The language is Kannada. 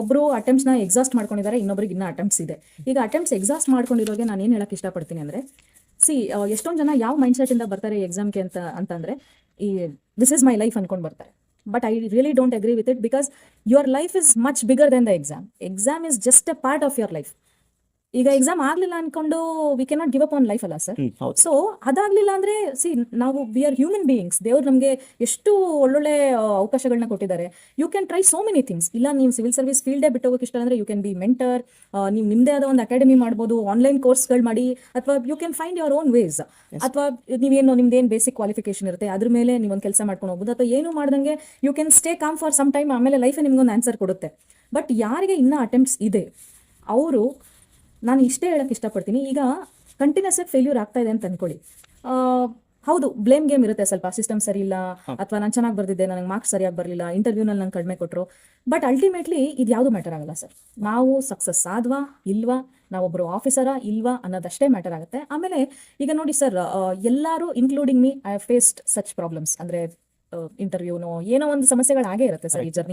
ಒಬ್ರು ಅಟೆಂಪ್ಟ್ಸ್ ನ ಎಕ್ಸಾಸ್ಟ್ ಮಾಡ್ಕೊಂಡಿದ್ದಾರೆ, ಇನ್ನೊಬ್ರಿಗೆ ಇನ್ನ ಅಟೆಂಪ್ಟ್ಸ್ ಇದೆ. ಈಗ ಅಟೆಂಪ್ಟ್ಸ್ ಎಕ್ಸಾಸ್ಟ್ ಮಾಡ್ಕೊಂಡಿರೋರಿಗೆ ನಾನು ಏನ್ ಹೇಳಕ್ ಇಷ್ಟಪಡ್ತೀನಿ ಅಂದ್ರೆ, ಎಷ್ಟೊಂದು ಜನ ಯಾವ ಮೈಂಡ್ ಸೆಟ್ ಇಂದ ಬರ್ತಾರೆ ಎಕ್ಸಾಮ್ಗೆ ಅಂತಂದ್ರೆ, ಈ ದಿಸ್ ಇಸ್ ಮೈ ಲೈಫ್ ಅನ್ಕೊಂಡು ಬರ್ತಾರೆ. But I really don't agree with it, because your life is much bigger then the exam. Exam is just A part of your life. ಈಗ ಎಕ್ಸಾಮ್ ಆಗ್ಲಿಲ್ಲ ಅನ್ಕೊಂಡು we cannot give up on life ಅಲ್ಲ ಸರ್. ಸೊ ಅದಾಗ್ಲಿಲ್ಲ ಅಂದ್ರೆ ನಾವು ವಿ ಆರ್ ಹ್ಯೂಮನ್ ಬೀಯಿಂಗ್ಸ್. ದೇವ್ರು ನಮಗೆ ಎಷ್ಟು ಒಳ್ಳೊಳ್ಳೆ ಅವಕಾಶಗಳನ್ನ ಕೊಟ್ಟಿದ್ದಾರೆ. You can try so many things. ಇಲ್ಲ ನೀವು ಸಿವಿಲ್ ಸರ್ವಿಸ್ ಫೀಲ್ಡೇ ಬಿಟ್ಟು ಹೋಗೋಕೆ ಇಷ್ಟ ಅಂದ್ರೆ ಯು ಕ್ಯಾನ್ ಬಿ ಮೆಂಟರ್. ನೀವು ನಿಮ್ದೇ ಆದ ಒಂದು ಅಕಾಡೆಮಿ ಮಾಡ್ಬೋದು, ಆನ್ಲೈನ್ ಕೋರ್ಸ್ಗಳು ಮಾಡಿ, ಅಥವಾ you can find your own ways. ಅಥವಾ ನಿಮ್ದೇನು ಬೇಸಿಕ್ ಕ್ವಾಲಿಫಿಕೇಶನ್ ಇರುತ್ತೆ ಅದ್ರ ಮೇಲೆ ನೀವೊಂದು ಕೆಲಸ ಮಾಡ್ಕೊಂಡು ಹೋಗ್ಬೋದು. ಅಥವಾ ಏನು ಮಾಡ್ದಂಗೆ you can stay calm for some time. ಆಮೇಲೆ ಲೈಫೇ ನಿಮ್ಗೊಂದು ಆನ್ಸರ್ ಕೊಡುತ್ತೆ. ಬಟ್ ಯಾರಿಗೆ ಇನ್ನೂ ಅಟೆಂಪ್ಟ್ಸ್ ಇದೆ ಅವರು, ನಾನು ಇಷ್ಟೇ ಹೇಳಕ್ಕೆ ಇಷ್ಟಪಡ್ತೀನಿ, ಈಗ ಕಂಟಿನ್ಯೂಸ್ ಆಗಿ ಫೇಲ್ಯೂರ್ ಆಗ್ತಾ ಇದೆ ಅಂತ ಅನ್ಕೊಳ್ಳಿ. ಹೌದು, ಬ್ಲೇಮ್ ಗೇಮ್ ಇರುತ್ತೆ ಸ್ವಲ್ಪ. ಸಿಸ್ಟಮ್ ಸರಿ ಇಲ್ಲ, ಅಥವಾ ನಾನು ಚೆನ್ನಾಗಿ ಬರ್ದಿದ್ದೆ, ನನಗೆ ಮಾರ್ಕ್ಸ್ ಸರಿಯಾಗಿ ಬರಲಿಲ್ಲ, ಇಂಟರ್ವ್ಯೂನಲ್ಲಿ ನಂಗೆ ಕಡಿಮೆ ಕೊಟ್ಟರು. ಬಟ್ ಅಲ್ಟಿಮೇಟ್ಲಿ ಇದು ಯಾವುದು ಮ್ಯಾಟರ್ ಆಗಲ್ಲ ಸರ್. ನಾವು ಸಕ್ಸಸ್ ಆದ್ವಾ ಇಲ್ವಾ, ನಾವೊಬ್ಬರು ಆಫೀಸರಾ ಇಲ್ವಾ ಅನ್ನೋದಷ್ಟೇ ಮ್ಯಾಟರ್ ಆಗುತ್ತೆ. ಆಮೇಲೆ ಈಗ ನೋಡಿ ಸರ್, ಎಲ್ಲರೂ including me, I have faced such problems. ಅಂದರೆ ಇಂಟರ್ವ್ಯೂನೋ ಏನೋ ಒಂದು ಸಮಸ್ಯೆಗಳಾಗೇ ಇರುತ್ತೆ ಸರ್ ಈ ಜರ್ನಿ.